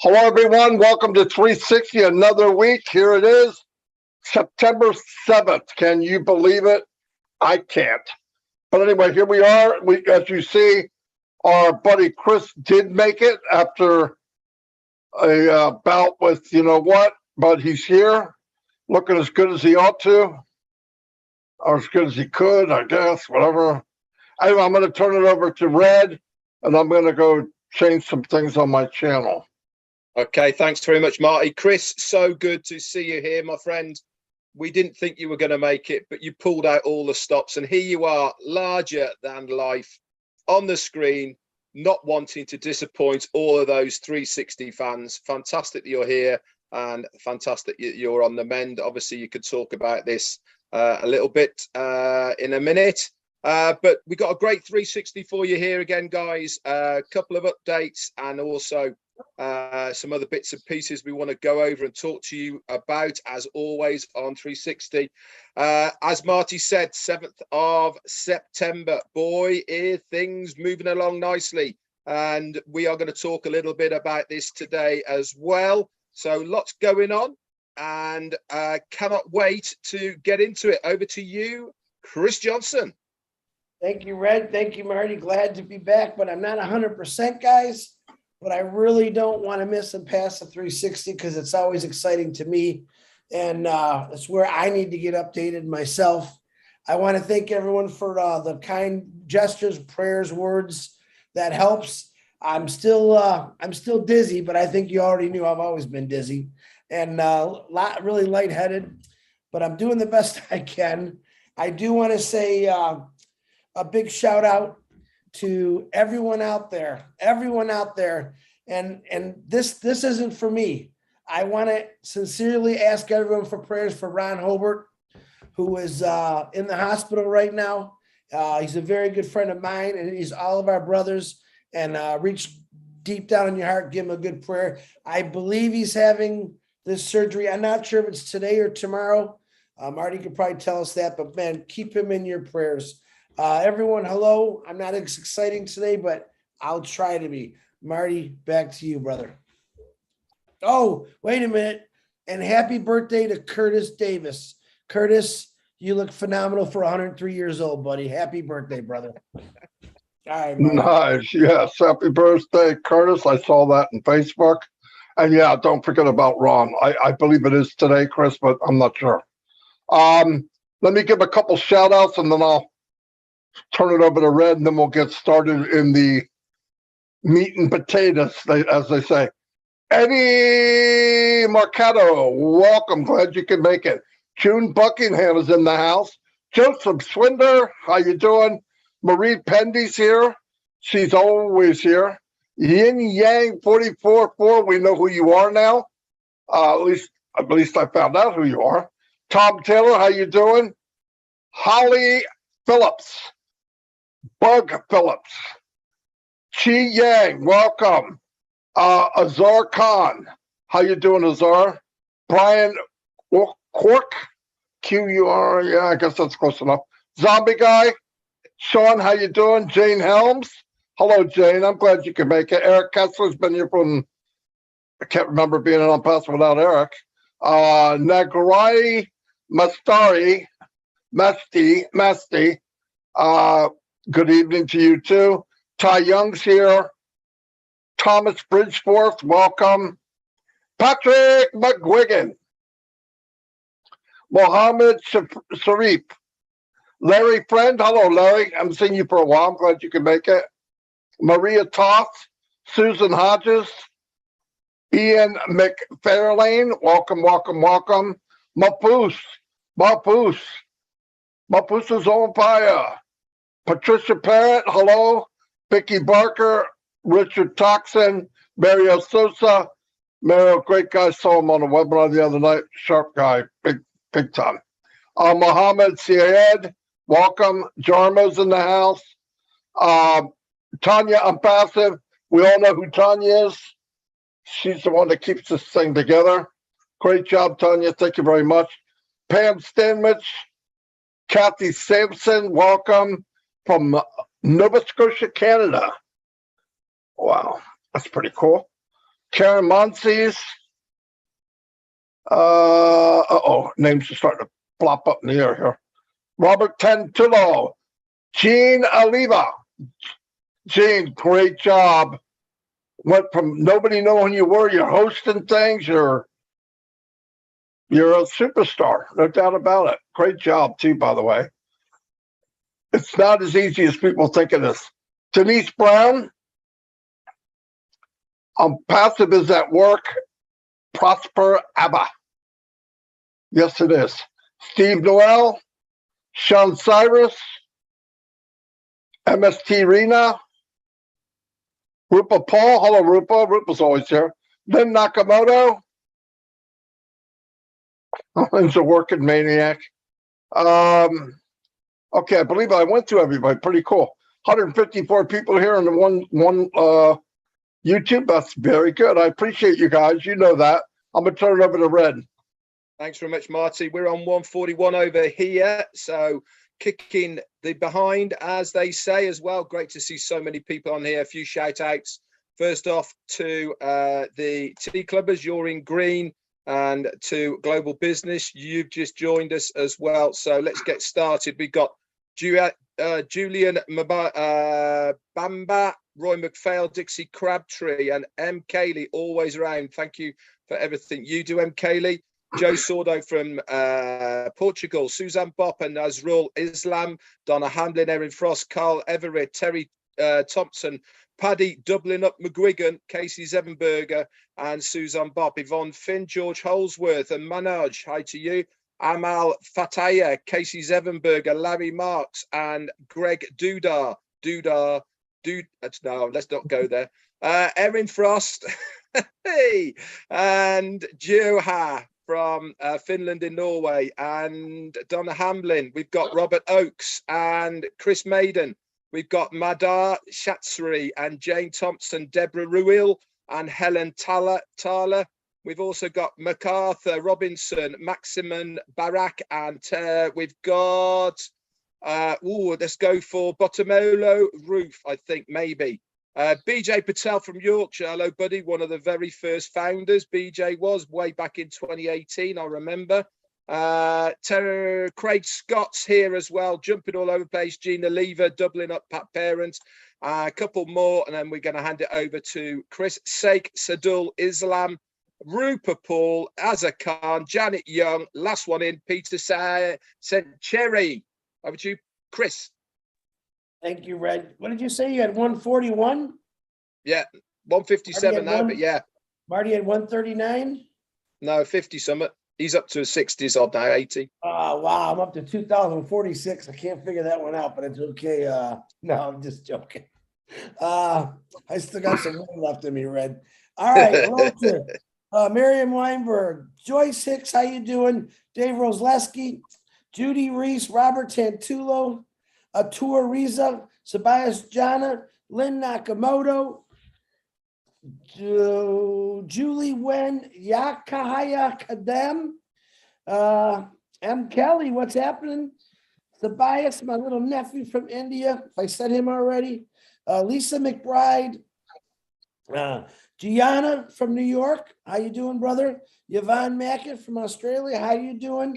Hello, everyone. Welcome to 360, another week. Here it is, September 7th. Can you believe it? I can't. But anyway, here we are. As you see, our buddy Chris did make it after a bout with you know what, but he's here, looking as good as he ought to, or as good as he could, I guess, whatever. Anyway, I'm going to turn it over to Red, and I'm going to go change some things on my channel. Okay, thanks very much, Marty. Chris, so good to see you here, my friend. We didn't think you were going to make it, but you pulled out all the stops, and here you are, larger than life, on the screen, not wanting to disappoint all of those 360 fans. Fantastic that you're here, and fantastic you're on the mend. Obviously, you could talk about this a little bit in a minute. But we got a great 360 for you here again, guys. A couple of updates and also some other bits and pieces we want to go over and talk to you about, as always, on 360. As Marty said, 7th of September. Boy, things moving along nicely. And we are going to talk a little bit about this today as well. So lots going on, and cannot wait to get into it. Over to you, Chris Johnson. Thank you, Red. Thank you, Marty. Glad to be back, but I'm not 100%, guys. But I really don't want to miss and pass the 360 because it's always exciting to me. And it's where I need to get updated myself. I want to thank everyone for the kind gestures, prayers, words. That helps. I'm still dizzy, but I think you already knew I've always been dizzy and really lightheaded, but I'm doing the best I can. I do want to say a big shout out to everyone out there, and this isn't for me. I want to sincerely ask everyone for prayers for Ron Hobart, who is in the hospital right now. He's a very good friend of mine, and he's all of our brothers. And reach deep down in your heart, give him a good prayer. I believe he's having this surgery. I'm not sure if it's today or tomorrow. Marty could probably tell us that, but man, keep him in your prayers. Everyone, hello. I'm not as exciting today, but I'll try to be. Marty, back to you, brother. Oh, wait a minute. And happy birthday to Curtis Davis. Curtis, you look phenomenal for 103 years old, buddy. Happy birthday, brother. All right, Marty. Nice. Yes. Happy birthday, Curtis. I saw that on Facebook. And yeah, don't forget about Ron. I believe it is today, Chris, but I'm not sure. Let me give a couple shout outs and then I'll turn it over to Red, and then we'll get started in the meat and potatoes, as they say. Eddie Marcato, welcome. Glad you could make it. June Buckingham is in the house. Joseph Swinder, how you doing? Marie Pendy's here. She's always here. Yin Yang 44-4, we know who you are now. At least I found out who you are. Tom Taylor, how you doing? Holly Phillips. Bug Phillips. Chi Yang, welcome. Azar Khan, how you doing, Azar? Brian Cork, Q-U-R, yeah, I guess that's close enough. Zombie Guy. Sean, how you doing? Jane Helms. Hello, Jane. I'm glad you could make it. Eric Kessler's been here from, I can't remember being on pass without Eric. Nagarai Masti. Good evening to you too. Ty Young's here. Thomas Bridgeforth, welcome. Patrick McGuigan. Mohammed Sharif. Larry Friend, hello, Larry. I'm seeing you for a while. I'm glad you could make it. Maria Toth, Susan Hodges, Ian McFarlane, welcome. Mahfuz is on fire. Patricia Parrott, hello. Vicky Barker, Richard Toxin, Mario Sosa. Mario, great guy. Saw him on a webinar the other night. Sharp guy, big time. Mohammed Syed, welcome. Jarmo's in the house. Tanya Impassive, we all know who Tanya is. She's the one that keeps this thing together. Great job, Tanya. Thank you very much. Pam Stanwich, Kathy Sampson, welcome from Nova Scotia, Canada. Wow, that's pretty cool. Karen Monsees. Names are starting to plop up in the air here. Robert Tantullo. Gene Oliva. Gene, great job. Went from nobody knowing who you were, you're hosting things, you're a superstar, no doubt about it. Great job too, by the way. It's not as easy as people think it is. Denise Brown. Passive is at work. Prosper Abba. Yes, it is. Steve Noel. Sean Cyrus. MST Rena. Rupa Paul. Hello, Rupa. Rupa's always here. Lynn Nakamoto. Lynn's a working maniac. Okay, I believe I went through everybody. Pretty cool. 154 people here on the one YouTube. That's very good. I appreciate you guys. You know that. I'm gonna turn it over to Red. Thanks very much, Marty. We're on 141 over here. So kicking the behind, as they say, as well. Great to see so many people on here. A few shout outs. First off to the Tea Clubbers, you're in green, and to Global Business, you've just joined us as well. So let's get started. We've got Julian Bamba, Roy McPhail, Dixie Crabtree, and M. Cayley, always around. Thank you for everything you do, M. Cayley. Joe Sordo from Portugal, Suzanne Bopp and Nazrul Islam, Donna Hamlin, Erin Frost, Carl Everett, Terry Thompson, Paddy Dublin up McGuigan, Casey Zevenberger and Suzanne Bopp, Yvonne Finn, George Holsworth and Manoj, hi to you. Amal Fataya, Casey Zevenberger, Larry Marks and Greg Dudar. No, let's not go there. Erin Frost, hey, and Joha from Finland and Norway, and Donna Hamlin. We've got Robert Oakes and Chris Maiden. We've got Madar Shatsri and Jane Thompson, Deborah Ruil and Helen Thaler. We've also got MacArthur Robinson, Maximin Barak, and we've got, let's go for Bottomolo Roof, I think, maybe. BJ Patel from Yorkshire. Hello, buddy. One of the very first founders. BJ was way back in 2018, I remember. Craig Scott's here as well, jumping all over the place. Gina Lever, doubling up Pat Parent. A couple more, and then we're going to hand it over to Chris Sheikh Sadul Islam, Rupa Paul, Azza Khan, Janet Young. Last one in, Peter Cherry. Over to you, Chris. Thank you, Red. What did you say? You had 141? Yeah, 157 now, but yeah. Marty had 139? No, 50 something. He's up to his 60s odd now, 80. Oh, wow. I'm up to 2046. I can't figure that one out, but it's okay. No, I'm just joking. I still got some room left in me, Red. All right. Hello to Miriam Weinberg, Joyce Hicks, how you doing? Dave Rosleski, Judy Reese, Robert Tantullo, Atur Riza, Sabias Jana, Lynn Nakamoto, Julie Wen, Yakahaya Kadem, M. Kelly, what's happening? Sabias, my little nephew from India, if I said him already. Lisa McBride, Gianna from New York, how you doing, brother? Yvonne Mackett from Australia, how you doing?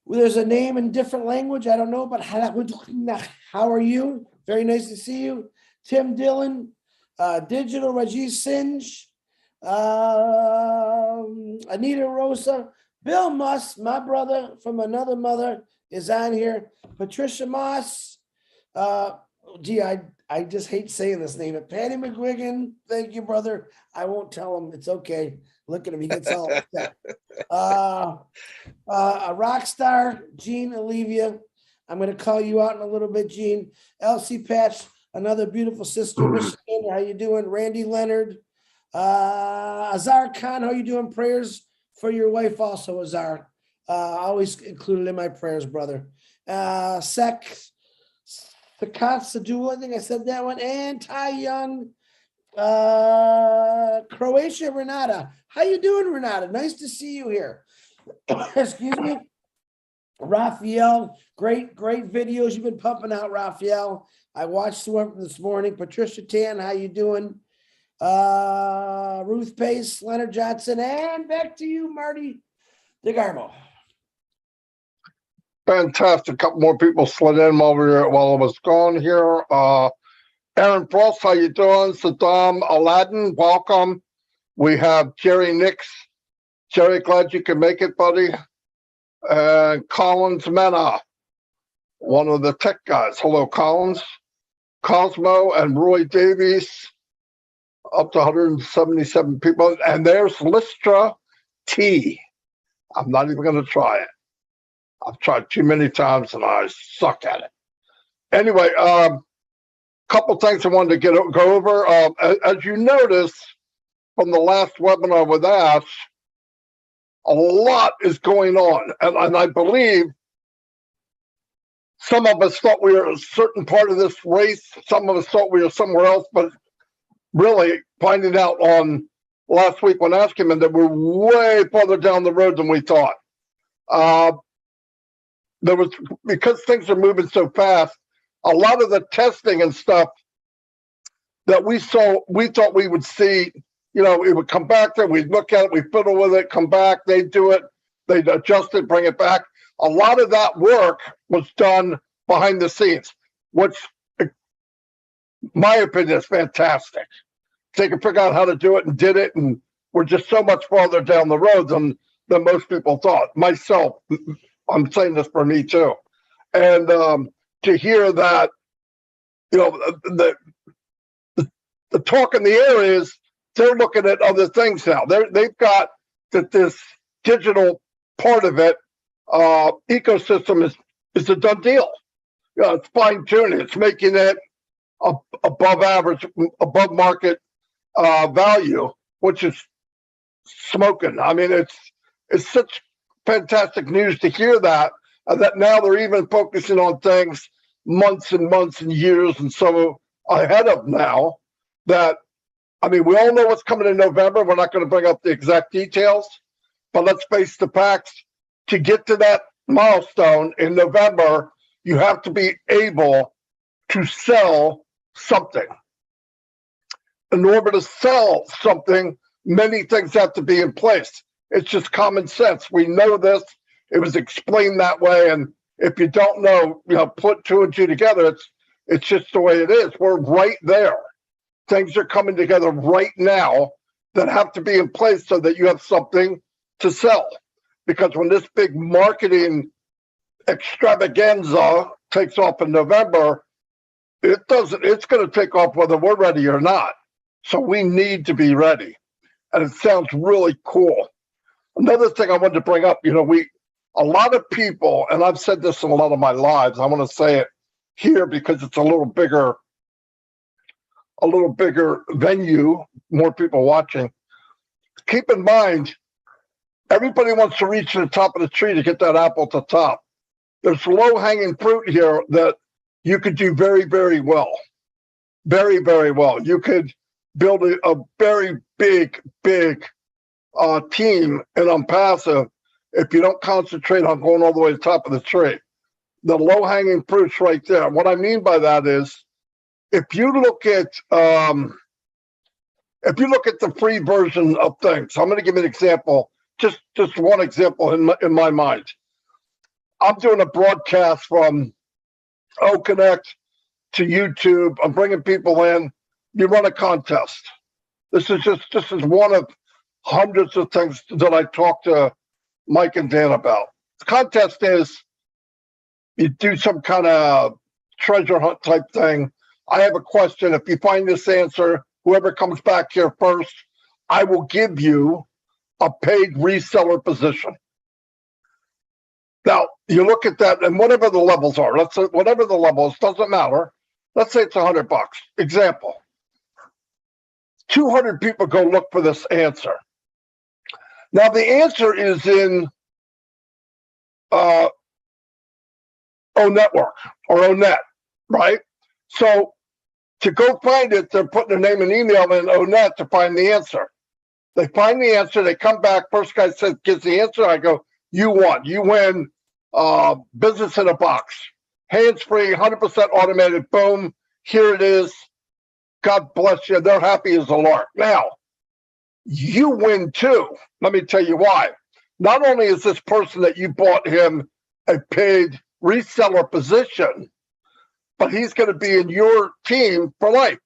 Well, there's a name in different language. I don't know, but how are you? Very nice to see you. Tim Dillon, Digital Rajesh Singe, Anita Rosa, Bill Musk, my brother from another mother, is on here. Patricia Moss. I just hate saying this name. Patty McGuigan, thank you, brother. I won't tell him. It's okay. Look at him. He gets all upset. A rock star, Jean Olivia. I'm going to call you out in a little bit, Jean. Elsie Patch, another beautiful sister, Michigan. How you doing? Randy Leonard. Azar Khan, how you doing? Prayers for your wife also, Azar. Always included in my prayers, brother. Sakat Sadul, I think I said that one. And Ty Young. Croatia, Renata. How you doing, Renata? Nice to see you here. Excuse me. Raphael, great videos you've been pumping out, Raphael. I watched one from this morning. Patricia Tan, how you doing? Ruth Pace, Leonard Johnson, and back to you, Marty DeGarmo. Fantastic. A couple more people slid in while I was gone here. Aaron Frost, how you doing? Saddam Aladdin, welcome. We have Jerry Nix. Jerry, glad you could make it, buddy. And Collins Mena, one of the tech guys. Hello, Collins. Cosmo and Roy Davies, up to 177 people. And there's Lystra T. I'm not even going to try it. I've tried too many times and I suck at it. Anyway, couple things I wanted to go over. As you notice from the last webinar with Ash, a lot is going on. And I believe some of us thought we were a certain part of this race. Some of us thought we were somewhere else, but really finding out on last week when Ash came in that we're way farther down the road than we thought. There was, because things are moving so fast, a lot of the testing and stuff that we thought we would see, it would come back there, we'd look at it, we fiddle with it, come back, they'd do it, they'd adjust it, bring it back. A lot of that work was done behind the scenes, which, my opinion, is fantastic. They could figure out how to do it and did it, and we're just so much farther down the road than most people thought. Myself, I'm saying this for me too. And to hear that, the talk in the air is they're looking at other things now. They've got that this digital part of it, ecosystem is a done deal. It's fine tuning. It's making it above average, above market value, which is smoking. I mean, it's such fantastic news to hear that now they're even focusing on things months and months and years and so ahead of now. That, I mean, we all know what's coming in November. We're not going to bring up the exact details, but let's face the facts. To get to that milestone in November, you have to be able to sell something. In order to sell something, many things have to be in place. It's just common sense. We know this. It was explained that way. And if you don't know, put two and two together, it's just the way it is. We're right there. Things are coming together right now that have to be in place so that you have something to sell. Because when this big marketing extravaganza takes off in November, it's going to take off whether we're ready or not. So we need to be ready. And it sounds really cool. Another thing I wanted to bring up, a lot of people, and I've said this in a lot of my lives, I want to say it here because it's a little bigger venue, more people watching. Keep in mind, everybody wants to reach to the top of the tree to get that apple at the top. There's low-hanging fruit here that you could do very, very well. Very, very well. You could build a very big team and on passive if you don't concentrate on going all the way to the top of the tree. The low-hanging fruit's right there. What I mean by that is, if you look at the free version of things, I'm going to give you an example. Just one example in my mind. I'm doing a broadcast from OConnect to YouTube. I'm bringing people in. You run a contest. This is one of hundreds of things that I talk to Mike and Dan about. The contest is you do some kind of treasure hunt type thing. I have a question. If you find this answer, whoever comes back here first, I will give you a paid reseller position. Now, you look at that, and whatever the levels are, let's say whatever the levels, doesn't matter. Let's say it's $100. Example. 200 people go look for this answer. Now, the answer is in O-Network or O-Net, right? So to go find it, they're putting their name and email in O-Net to find the answer. They find the answer. They come back. First guy says, gives the answer. I go, you won. You win business in a box. Hands-free, 100% automated. Boom. Here it is. God bless you. They're happy as a lark. Now, you win too. Let me tell you why. Not only is this person that you bought him a paid reseller position, but he's going to be in your team for life.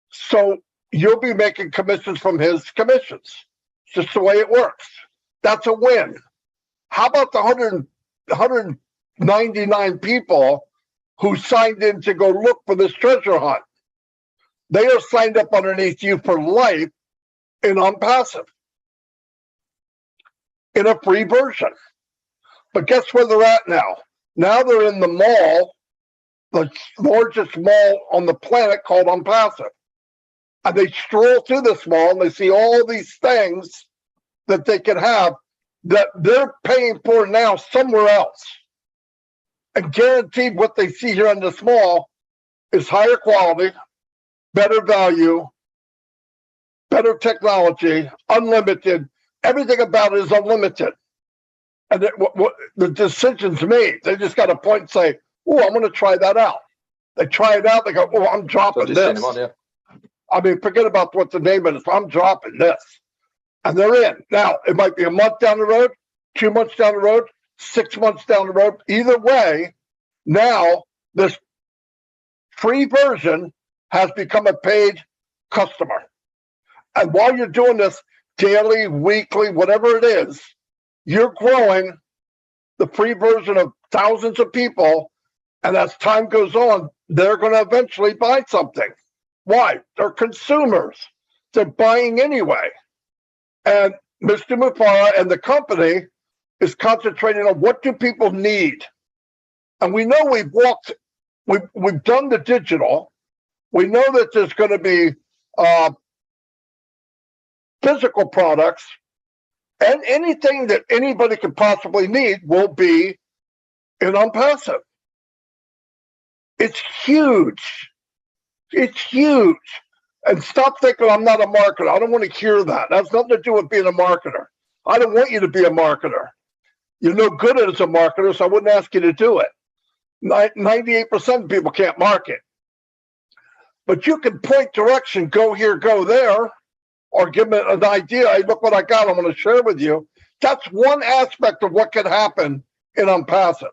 So you'll be making commissions from his commissions. It's just the way it works. That's a win. How about the 199 people who signed in to go look for this treasure hunt? They are signed up underneath you for life in OnPassive in a free version. But guess where they're at now? Now they're in the mall, the largest mall on the planet called OnPassive. And they stroll through this mall and they see all these things that they can have that they're paying for now somewhere else. And guaranteed what they see here in this mall is higher quality, better value, better technology, unlimited. Everything about it is unlimited. And the decision's made. They just got to point and say, oh, I'm going to try that out. They try it out. They go, oh, I'm dropping this. I mean, forget about what the name is. I'm dropping this. And they're in. Now, it might be a month down the road, 2 months down the road, 6 months down the road. Either way, now this free version has become a paid customer. And while you're doing this daily, weekly, whatever it is, you're growing the free version of thousands of people. And as time goes on, they're going to eventually buy something. Why? They're consumers. They're buying anyway. And Mr. Mufara and the company is concentrating on what do people need. And we know we've done the digital. We know that there's going to be physical products, and anything that anybody could possibly need will be in OnPassive. It's huge. It's huge. And stop thinking I'm not a marketer. I don't want to hear that. That has nothing to do with being a marketer. I don't want you to be a marketer. You're no good at it as a marketer, so I wouldn't ask you to do it. 98% of people can't market. But you can point direction, go here, go there, or give them an idea. Hey, look what I got. I'm going to share with you. That's one aspect of what could happen in OnPassive.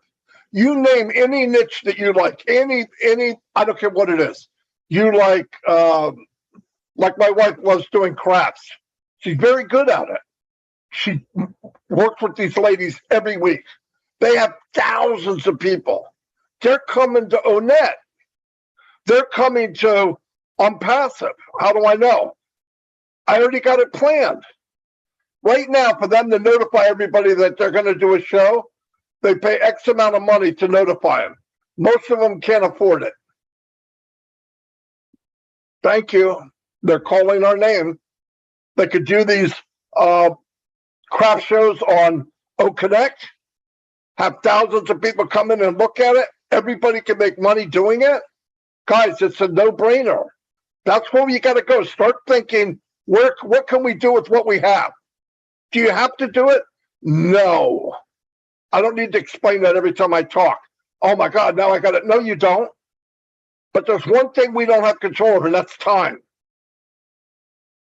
You name any niche that you like, any, I don't care what it is. You like my wife loves doing crafts. She's very good at it. She works with these ladies every week. They have thousands of people. They're coming to Onet. They're coming to OnPassive. How do I know? I already got it planned. Right now, for them to notify everybody that they're going to do a show, they pay X amount of money to notify them. Most of them can't afford it. Thank you. They're calling our name. They could do these craft shows on OConnect, have thousands of people come in and look at it. Everybody can make money doing it. Guys, it's a no-brainer. That's where you got to go. Start thinking, what can we do with what we have? Do you have to do it? No. I don't need to explain that every time I talk. Oh my God, now I got it. No, you don't. But there's one thing we don't have control over, and that's time.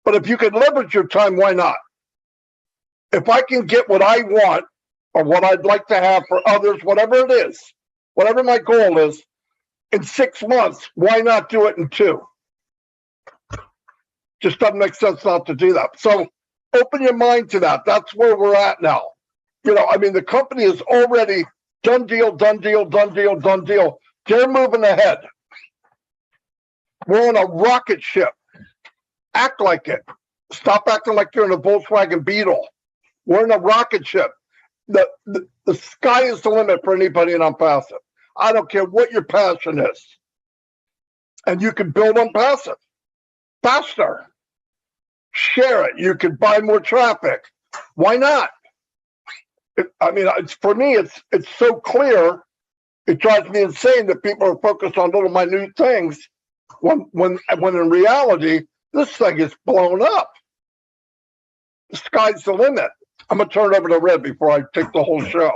But if you can leverage your time, why not? If I can get what I want or what I'd like to have for others, whatever it is, whatever my goal is, in 6 months, why not do it in 2? Just doesn't make sense not to do that. So open your mind to that. That's where we're at now. You know, I mean, the company is already done deal, done deal, done deal, done deal. They're moving ahead. We're on a rocket ship. Act like it. Stop acting like you're in a Volkswagen Beetle. We're in a rocket ship. The sky is the limit for anybody in OnPassive. I don't care what your passion is. And you can build OnPassive faster. Share it. You can buy more traffic. Why not? For me, it's so clear. It drives me insane that people are focused on little minute things when in reality, this thing is blown up. The sky's the limit. I'm going to turn it over to Red before I take the whole show.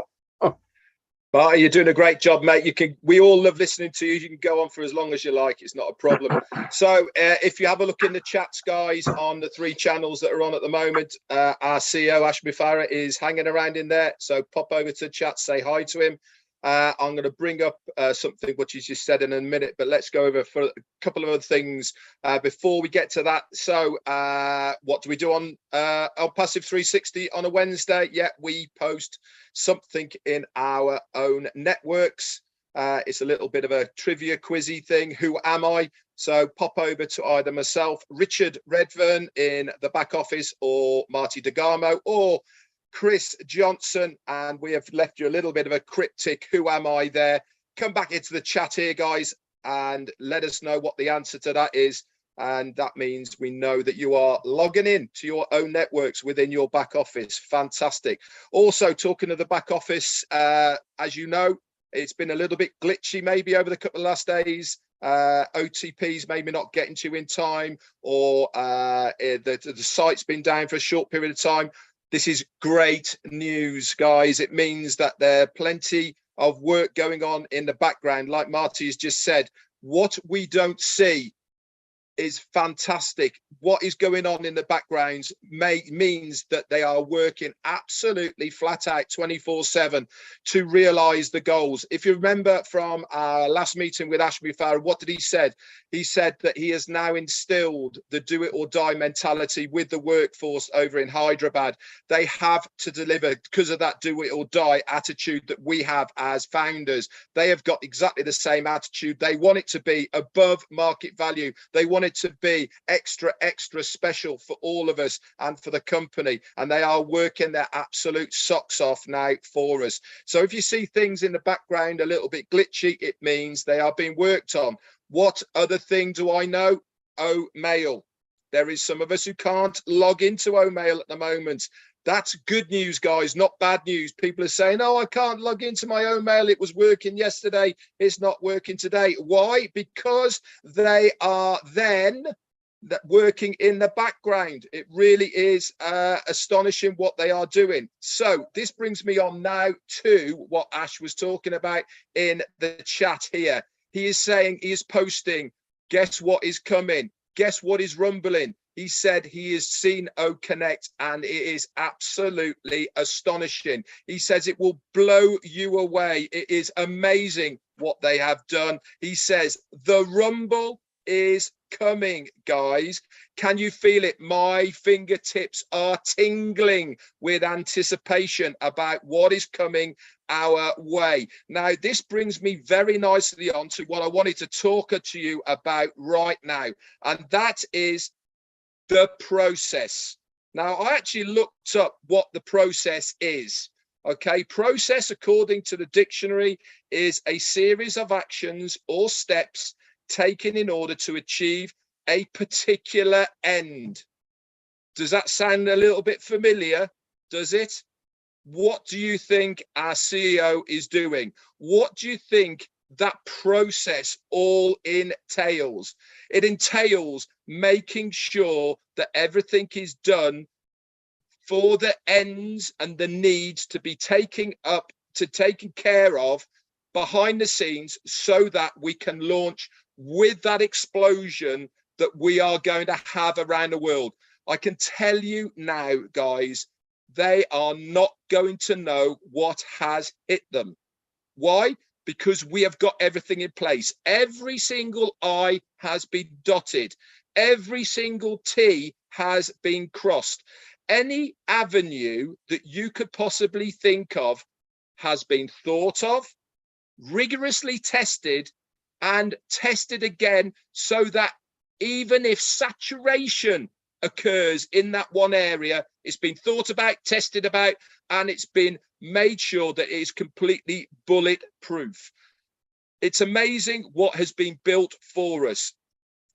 Marty, you're doing a great job, mate. We all love listening to you. You can go on for as long as you like. It's not a problem. So if you have a look in the chats, guys, on the 3 channels that are on at the moment, our CEO, Ashmi Farah, is hanging around in there. So pop over to the chat, say hi to him. I'm going to bring up something which he's just said in a minute, but let's go over for a couple of other things before we get to that. So what do we do on Passive 360 on a Wednesday? Yeah, we post something in our own networks. It's a little bit of a trivia quizzy thing. Who am I? So pop over to either myself, Richard Redfern in the back office, or Marty DeGarmo, or Chris Johnson, and we have left you a little bit of a cryptic "who am I" there. Come back into the chat here, guys, and let us know what the answer to that is. And that means we know that you are logging in to your own networks within your back office. Fantastic. Also, talking of the back office, as you know, it's been a little bit glitchy maybe over the couple of last days. OTPs maybe not getting to you in time, or the site's been down for a short period of time. This is great news, guys. It means that there are plenty of work going on in the background. Like Marty has just said, what we don't see is fantastic. What is going on in the backgrounds means that they are working absolutely flat out 24/7 to realize the goals. If you remember from our last meeting with Ashmi Farah, what did he said? He said that he has now instilled the do it or die mentality with the workforce over in Hyderabad. They have to deliver because of that do it or die attitude that we have as founders. They have got exactly the same attitude. They want it to be above market value. They want it to be extra special for all of us and for the company, and they are working their absolute socks off now for us. So if you see things in the background a little bit glitchy, it means they are being worked on. What other thing do I know? Mail. There is some of us who can't log into Mail at the moment. That's good news, guys, not bad news. People are saying, oh, I can't log into my own Mail. It was working yesterday. It's not working today. Why? Because they are then working in the background. It really is astonishing what they are doing. So this brings me on now to what Ash was talking about in the chat here. He is saying, he is posting, guess what is coming? Guess what is rumbling? He said he has seen Connect, and it is absolutely astonishing. He says it will blow you away. It is amazing what they have done. He says the rumble is coming, guys. Can you feel it? My fingertips are tingling with anticipation about what is coming our way. Now, this brings me very nicely on to what I wanted to talk to you about right now, and that is the process. Now, I actually looked up what the process is. Okay, process, according to the dictionary, is a series of actions or steps taken in order to achieve a particular end. Does that sound a little bit familiar? Does it? What do you think our CEO is doing? What do you think that process all entails? It entails making sure that everything is done for the ends and the needs to be taken care of behind the scenes, so that we can launch with that explosion that we are going to have around the world. I can tell you now, guys, they are not going to know what has hit them. Why? Because we have got everything in place. Every single I has been dotted. Every single T has been crossed. Any avenue that you could possibly think of has been thought of, rigorously tested, and tested again, so that even if saturation occurs in that one area, it's been thought about, tested about, and it's been made sure that it is completely bulletproof. It's amazing what has been built for us.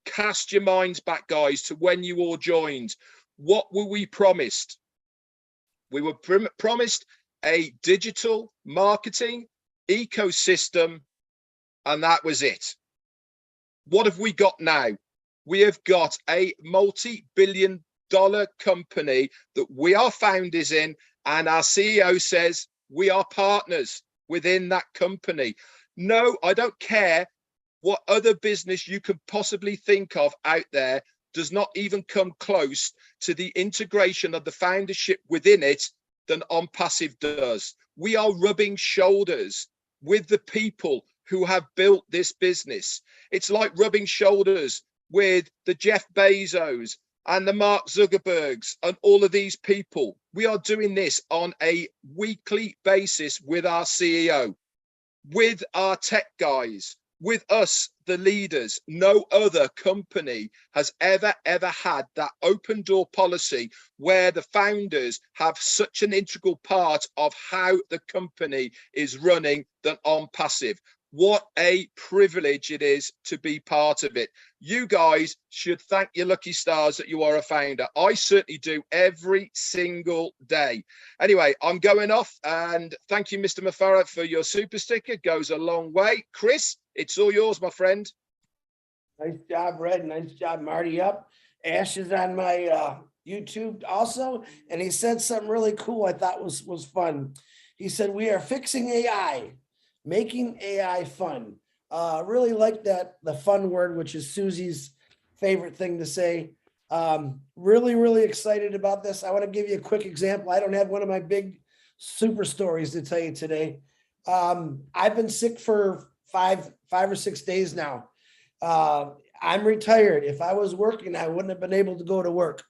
Cast your minds back, guys, to when you all joined. What were we promised? We were promised a digital marketing ecosystem, and that was it. What have we got now? We have got a multi-billion-dollar company that we are founders in, and our CEO says we are partners. within that company. No, I don't care what other business you could possibly think of out there, does not even come close to the integration of the foundership within it than OnPassive does. We are rubbing shoulders with the people who have built this business. It's like rubbing shoulders with the Jeff Bezos and the Mark Zuckerbergs and all of these people. We are doing this on a weekly basis with our CEO, with our tech guys, with us, the leaders. No other company has ever had that open door policy where the founders have such an integral part of how the company is running than OnPassive. What a privilege it is to be part of it. You guys should thank your lucky stars that you are a founder. I certainly do every single day. Anyway, I'm going off, and thank you, Mr. Mafara, for your super sticker. It goes a long way. Chris, it's all yours, my friend. Nice job, Red. Nice job, Marty. Up. Ash is on my YouTube also, and he said something really cool I thought was fun. He said, "We are fixing AI. Making AI fun." Really like that, the fun word, which is Susie's favorite thing to say. Really excited about this. I want to give you a quick example. I don't have one of my big super stories to tell you today. I've been sick for five or 6 days now. I'm retired. If I was working, I wouldn't have been able to go to work,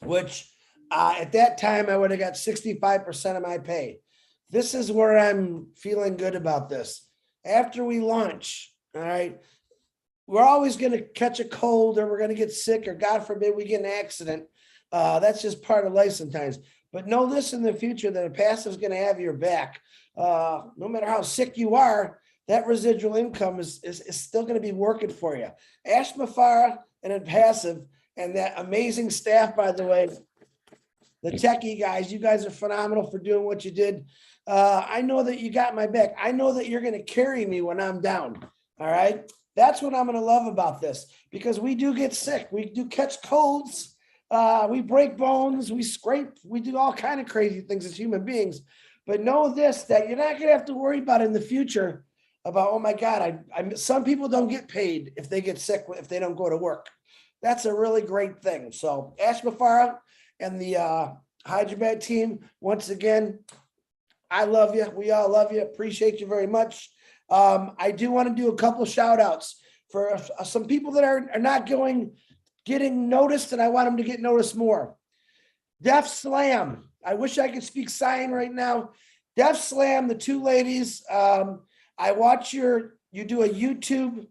which at that time I would have got 65% of my pay. This is where I'm feeling good about this. After we launch, all right, we're always going to catch a cold, or we're going to get sick, or God forbid we get an accident. That's just part of life sometimes. But know this in the future, that OnPassive is going to have your back. No matter how sick you are, that residual income is still going to be working for you. Ash Mafara and OnPassive and that amazing staff, by the way, the techie guys, you guys are phenomenal for doing what you did. I know that you got my back. I know that you're going to carry me when I'm down. All right. That's what I'm going to love about this, because we do get sick. We do catch colds. We break bones. We scrape. We do all kind of crazy things as human beings. But know this, that you're not going to have to worry about in the future about, oh my God, some people don't get paid if they get sick, if they don't go to work. That's a really great thing. So Ash Mafara and the Hyderabad team, once again, I love you. We all love you. Appreciate you very much. I do want to do a couple shout outs for some people that are not getting noticed, and I want them to get noticed more. Def Slam. I wish I could speak sign right now. Def Slam, the two ladies. I watch you do a YouTube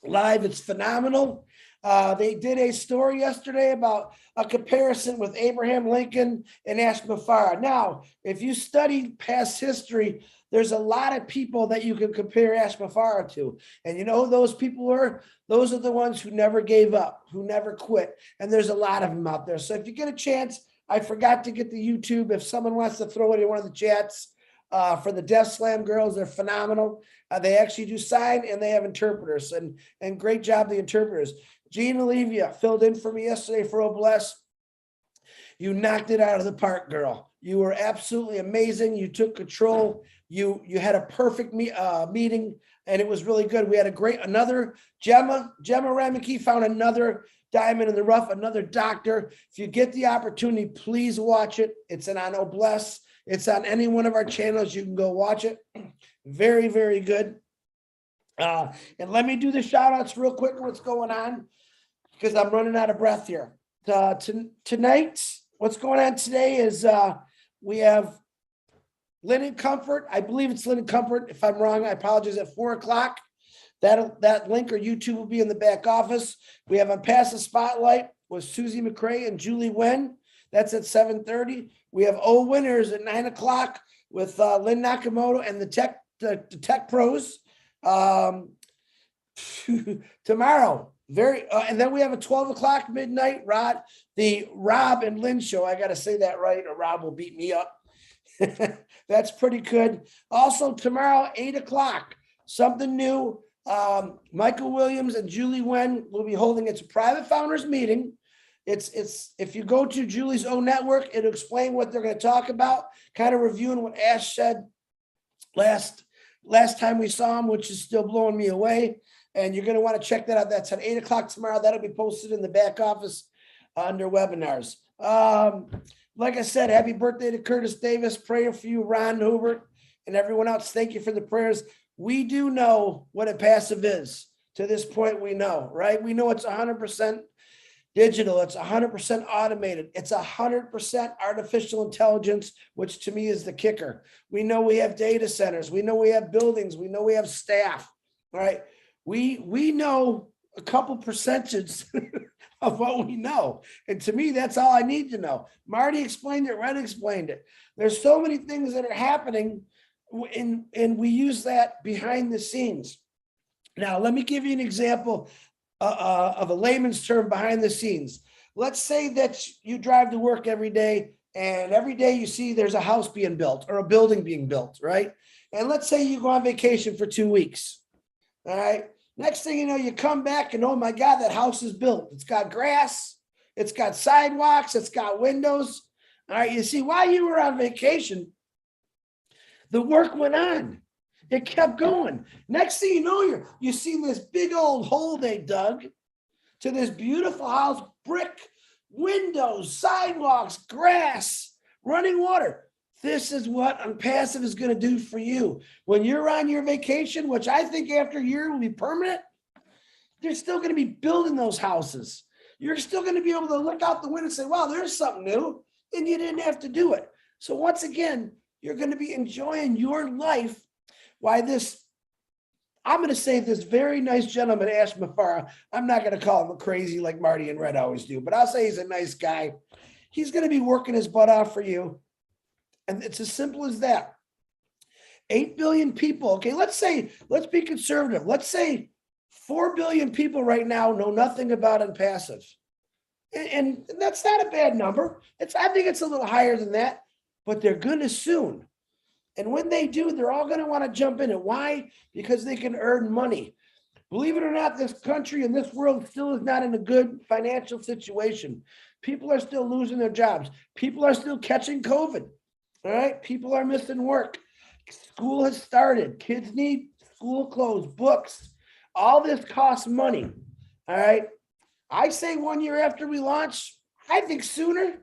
live. It's phenomenal. They did a story yesterday about a comparison with Abraham Lincoln and Ash Mafara. Now, if you study past history, there's a lot of people that you can compare Ash Mafara to. And you know who those people were? Those are the ones who never gave up, who never quit. And there's a lot of them out there. So if you get a chance, I forgot to get the YouTube. If someone wants to throw it in one of the chats for the Def Slam girls, they're phenomenal. They actually do sign, and they have interpreters, and great job, the interpreters. Jean Olivia filled in for me yesterday for Obless. You knocked it out of the park, girl. You were absolutely amazing. You took control. You had a perfect meeting, and it was really good. We had another Gemma Rameke found another diamond in the rough, another doctor. If you get the opportunity, please watch it. It's on Obless. It's on any one of our channels. You can go watch it. Very, very good. And let me do the shout outs real quick. What's going on? Because I'm running out of breath here. Tonight, what's going on today is we have Linen Comfort. I believe it's Linen Comfort. If I'm wrong, I apologize. At 4:00. That link or YouTube will be in the back office. We have OnPassive Spotlight with Susie McCrae and Julie Wen. That's at 7:30. We have O Winners at 9:00 with Lynn Nakamoto and the tech pros. Tomorrow. And then we have a 12:00 midnight the Rob and Lynn show. I got to say that right, or Rob will beat me up. That's pretty good. Also tomorrow, 8:00, something new. Michael Williams and Julie Wen will be holding its private founders meeting. It's if you go to Julie's own network, it'll explain what they're going to talk about, kind of reviewing what Ash said last time we saw him, which is still blowing me away. And you're going to want to check that out. That's at 8 o'clock tomorrow. That'll be posted in the back office under webinars. Like I said, happy birthday to Curtis Davis. Praying for you, Ron Hubert, and everyone else. Thank you for the prayers. We do know what a passive is. To this point, we know, right? We know it's 100% digital. It's 100% automated. It's 100% artificial intelligence, which to me is the kicker. We know we have data centers. We know we have buildings. We know we have staff, right? We know a couple percentages of what we know. And to me, that's all I need to know. Marty explained it. Ren explained it. There's so many things that are happening, and we use that behind the scenes. Now, let me give you an example of a layman's term behind the scenes. Let's say that you drive to work every day, and every day you see there's a house being built or a building being built, right? And let's say you go on vacation for 2 weeks, all right? Next thing you know, you come back and, oh my God, that house is built. It's got grass, it's got sidewalks, it's got windows. All right, you see, while you were on vacation, the work went on. It kept going. Next thing you know, you see this big old hole they dug to this beautiful house, brick, windows, sidewalks, grass, running water. This is what Unpassive is going to do for you. When you're on your vacation, which I think after a year will be permanent, they're still going to be building those houses. You're still going to be able to look out the window and say, wow, there's something new, and you didn't have to do it. So once again, you're going to be enjoying your life. Why this, I'm going to say this very nice gentleman, Ash Mafara, I'm not going to call him crazy like Marty and Red always do, but I'll say he's a nice guy. He's going to be working his butt off for you. And it's as simple as that. 8 billion people. Okay, let's be conservative. Let's say 4 billion people right now know nothing about Unpassive. And that's not a bad number. I think it's a little higher than that, but they're going to soon. And when they do, they're all going to want to jump in. And why? Because they can earn money. Believe it or not, this country and this world still is not in a good financial situation. People are still losing their jobs. People are still catching COVID. All right. People are missing work. School has started. Kids need school clothes, books. All this costs money. All right. I say 1 year after we launch, I think sooner.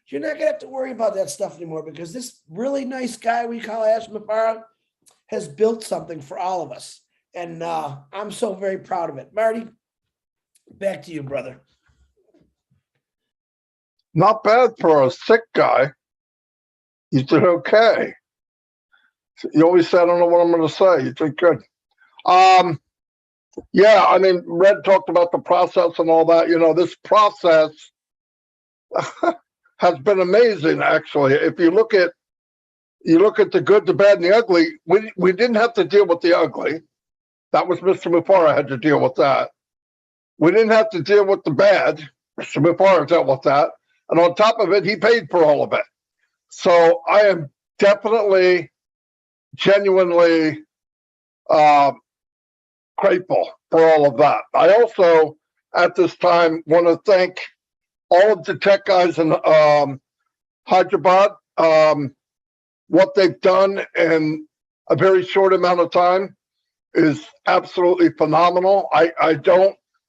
You're not going to have to worry about that stuff anymore because this really nice guy we call Ash Mafara has built something for all of us. And I'm so very proud of it. Marty, back to you, brother. Not bad for a sick guy. You did okay. You always say, I don't know what I'm going to say. You did good. Yeah, I mean, Red talked about the process and all that. You know, this process has been amazing, actually. If you look at the good, the bad, and the ugly, we didn't have to deal with the ugly. That was Mr. Mufara had to deal with that. We didn't have to deal with the bad. Mr. Mufara dealt with that. And on top of it, he paid for all of it. So I am definitely, genuinely grateful for all of that. I also, at this time, want to thank all of the tech guys in Hyderabad. What they've done in a very short amount of time is absolutely phenomenal. I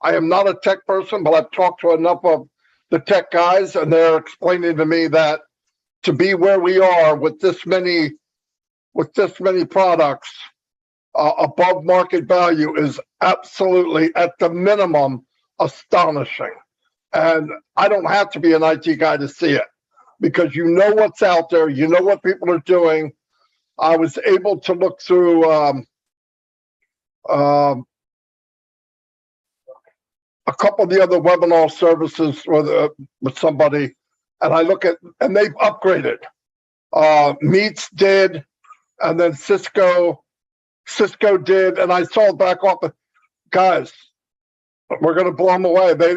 am not a tech person, but I've talked to enough of the tech guys, and they're explaining to me that to be where we are with this many products above market value is absolutely, at the minimum, astonishing. And I don't have to be an IT guy to see it because you know what's out there, you know what people are doing. I was able to look through a couple of the other webinar services with somebody, and I look at, and they've upgraded. Meets did, and then Cisco did, and I saw it back off. Guys, we're going to blow them away. They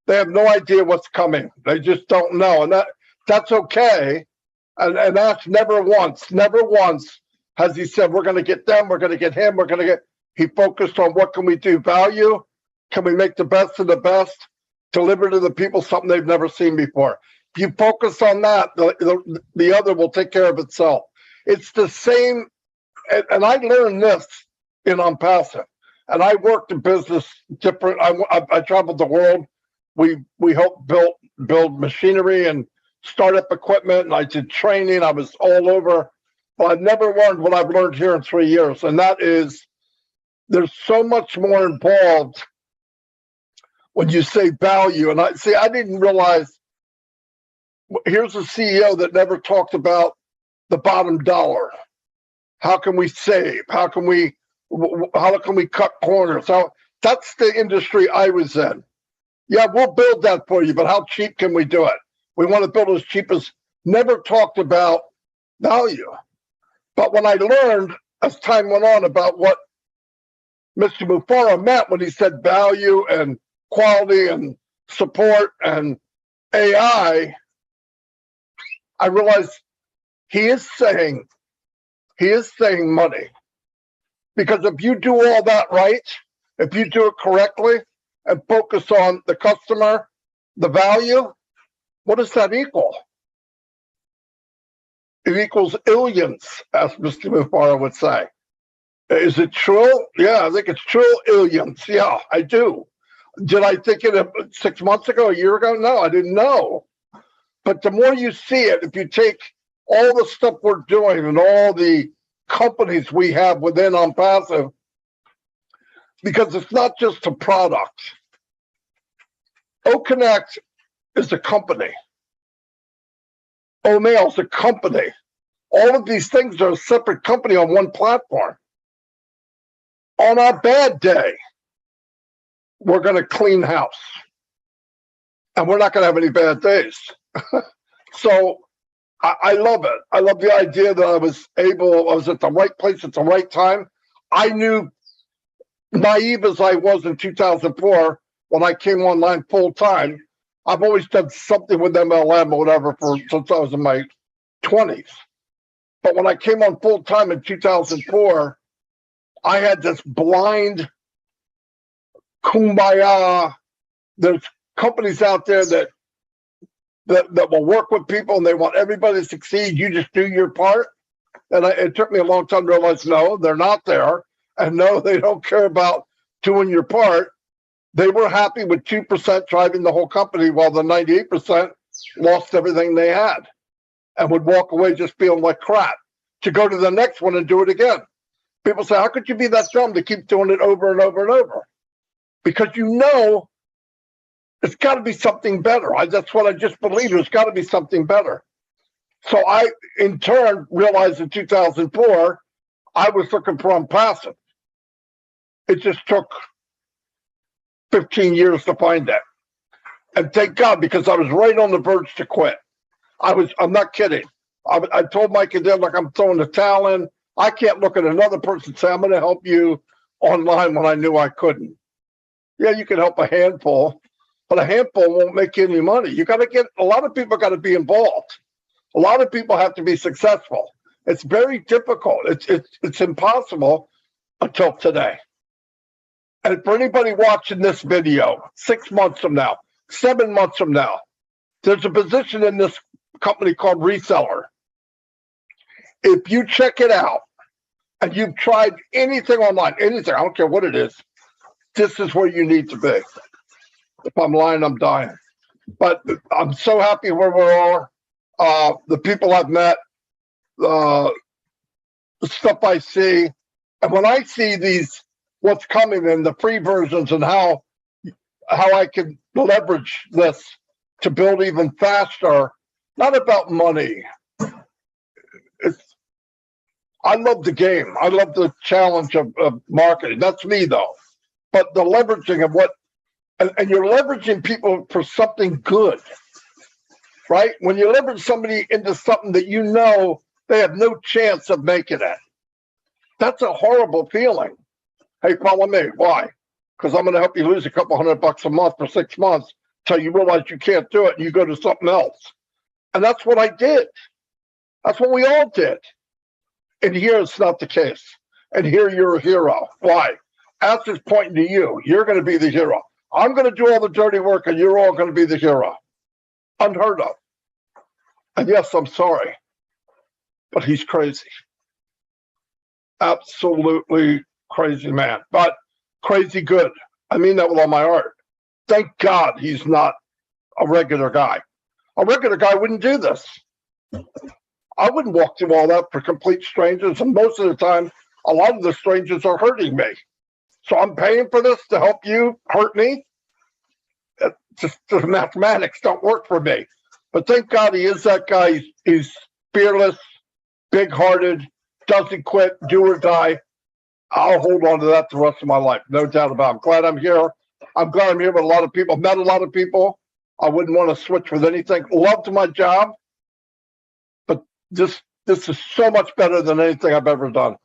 have no idea what's coming. They just don't know, and that's okay. And that's never once has he said we're going to get them, we're going to get him, we're going to get. He focused on what can we do, value, can we make the best of the best, deliver to the people something they've never seen before. If you focus on that, the other will take care of itself. It's the same. And I learned this in Passive. And I worked in business different. I traveled the world. We helped build machinery and startup equipment, and I did training. I was all over. But I've never learned what I've learned here in 3 years, and that is there's so much more involved when you say value. And I didn't realize. Here's a CEO that never talked about the bottom dollar. How can we save? How can we cut corners? That's the industry I was in. Yeah, we'll build that for you, but how cheap can we do it? We want to build as cheap as. Never talked about value. But when I learned as time went on about what Mr. Mufara meant when he said value and quality and support and AI, I realized he is saying money. Because if you do all that right, if you do it correctly and focus on the customer, the value, what does that equal? It equals illions, as Mr. Mufara would say. Is it true? Yeah, I think it's true. Illions. Yeah, I do. Did I think it 6 months ago, a year ago? No, I didn't know. But the more you see it, if you take all the stuff we're doing and all the companies we have within Passive, because it's not just a product. OConnect is a company. O'Mail is a company. All of these things are a separate company on one platform. On our bad day, we're going to clean house. And we're not going to have any bad days. So I love it. I love the idea that I was at the right place at the right time. I knew, naive as I was in 2004, when I came online full time, I've always done something with MLM or whatever since I was in my 20s. But when I came on full time in 2004, I had this blind kumbaya. There's companies out there that will work with people and they want everybody to succeed. You just do your part. And it took me a long time to realize, no, they're not there. And no, they don't care about doing your part. They were happy with 2% driving the whole company while the 98% lost everything they had and would walk away just feeling like crap to go to the next one and do it again. People say, how could you be that dumb to keep doing it over and over and over? Because it's got to be something better. That's what I just believe. There's got to be something better. So I, in turn, realized in 2004, I was looking for Passive. It just took 15 years to find that. And thank God, because I was right on the verge to quit. I'm not kidding. I told Mike and Dad, like, I'm throwing the towel in. I can't look at another person and say, I'm going to help you online when I knew I couldn't. Yeah, you can help a handful, but a handful won't make you any money. You got to get, a lot of people got to be involved. A lot of people have to be successful. It's very difficult. It's impossible until today. And for anybody watching this video, 6 months from now, 7 months from now, there's a position in this company called reseller. If you check it out and you've tried anything online, anything, I don't care what it is, this is where you need to be. If I'm lying, I'm dying. But I'm so happy where we are. The people I've met, the stuff I see. And when I see what's coming in the free versions and how I can leverage this to build even faster, not about money. I love the game. I love the challenge of marketing. That's me, though. But the leveraging of and you're leveraging people for something good, right? When you leverage somebody into something that you know they have no chance of making it, that's a horrible feeling. Hey, follow me. Why? Because I'm going to help you lose a couple $100 a month for 6 months till you realize you can't do it and you go to something else. And that's what I did. That's what we all did. And here it's not the case. And here you're a hero. Why? Aster's pointing to you. You're going to be the hero. I'm going to do all the dirty work and you're all going to be the hero. Unheard of. And yes, I'm sorry. but he's crazy. Absolutely crazy man, but crazy good. I mean that with all my heart. Thank God he's not a regular guy. A regular guy wouldn't do this. I wouldn't walk through all that for complete strangers, and most of the time, a lot of the strangers are hurting me. So I'm paying for this to help you hurt me. Just the mathematics don't work for me. But thank God he is that guy. He's fearless, big-hearted, doesn't quit, do or die. I'll hold on to that the rest of my life, no doubt about it. I'm glad I'm here. I'm glad I'm here with a lot of people. Met a lot of people. I wouldn't want to switch with anything. Loved my job, but this is so much better than anything I've ever done,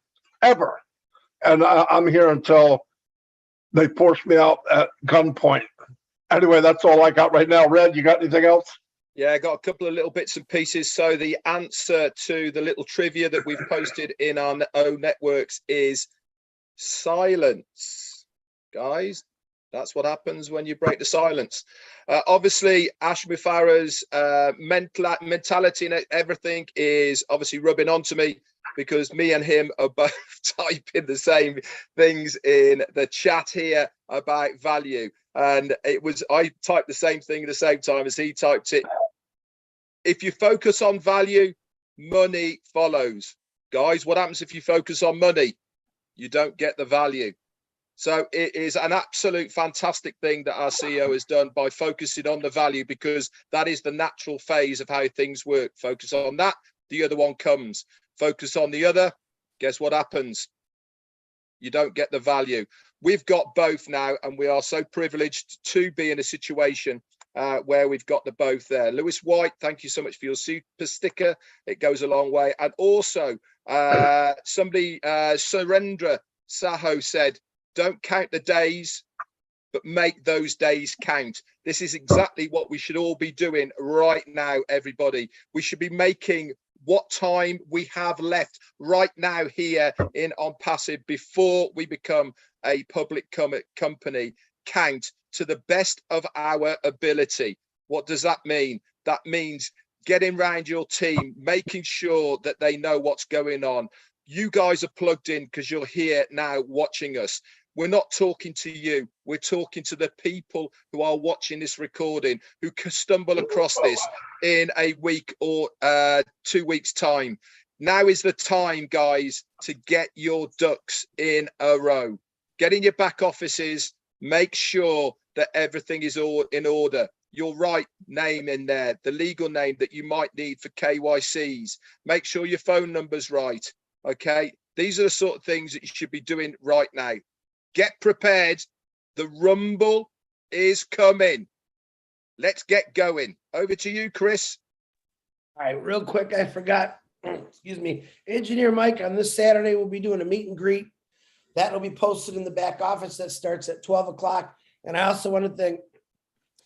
ever. And I'm here until they force me out at gunpoint. Anyway, that's all I got right now. Red, you got anything else? Yeah, I got a couple of little bits and pieces. So the answer to the little trivia that we've posted in our own networks is silence. Guys, that's what happens when you break the silence. Obviously, Ashmi Farah's mentality and everything is obviously rubbing onto me, because me and him are both typing the same things in the chat here about value. And I typed the same thing at the same time as he typed it. If you focus on value, money follows. Guys, what happens if you focus on money? You don't get the value. So it is an absolute fantastic thing that our CEO has done by focusing on the value, because that is the natural phase of how things work. Focus on that, the other one comes. Focus on the other, guess what happens? You don't get the value. We've got both now, and we are so privileged to be in a situation where we've got the both there. Lewis White, thank you so much for your super sticker. It goes a long way. And also, somebody, Surendra Saho said, don't count the days, but make those days count. This is exactly what we should all be doing right now, everybody. We should be making what time we have left right now here in On Passive before we become a public company count to the best of our ability. What does that mean? That means getting around your team, making sure that they know what's going on. You guys are plugged in because you're here now watching us. We're not talking to you. We're talking to the people who are watching this recording, who can stumble across this in a week or 2 weeks' time. Now is the time, guys, to get your ducks in a row. Get in your back offices. Make sure that everything is all in order. Your right name in there, the legal name that you might need for KYCs. Make sure your phone number's right. Okay, these are the sort of things that you should be doing right now. Get prepared. The rumble is coming. Let's get going. Over to you, Chris. All right, real quick, I forgot. Excuse me. Engineer Mike, on this Saturday, we'll be doing a meet and greet. That'll be posted in the back office. That starts at 12 o'clock. And I also want to thank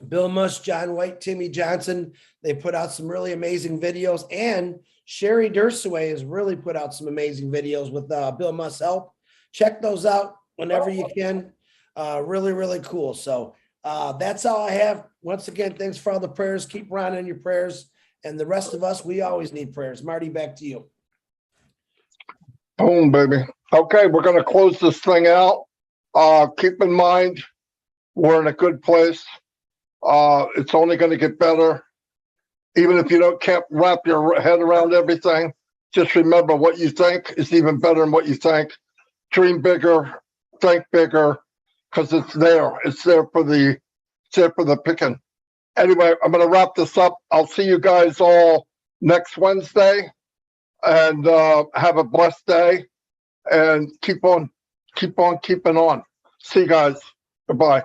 Bill Mush, John White, Timmy Johnson. They put out some really amazing videos. And Sherry Dursaway has really put out some amazing videos with Bill Mush's help. Check those out whenever you can. Really, really cool. So that's all I have. Once again, thanks for all the prayers. Keep Ron in your prayers. And the rest of us, we always need prayers. Marty, back to you. Boom, baby. Okay, we're going to close this thing out. Keep in mind, we're in a good place. It's only going to get better. Even if you can't wrap your head around everything, just remember what you think is even better than what you think. Dream bigger, think bigger, because it's there. It's there for the picking. Anyway, I'm going to wrap this up. I'll see you guys all next Wednesday, and have a blessed day, and keep on keeping on. See you guys. Goodbye.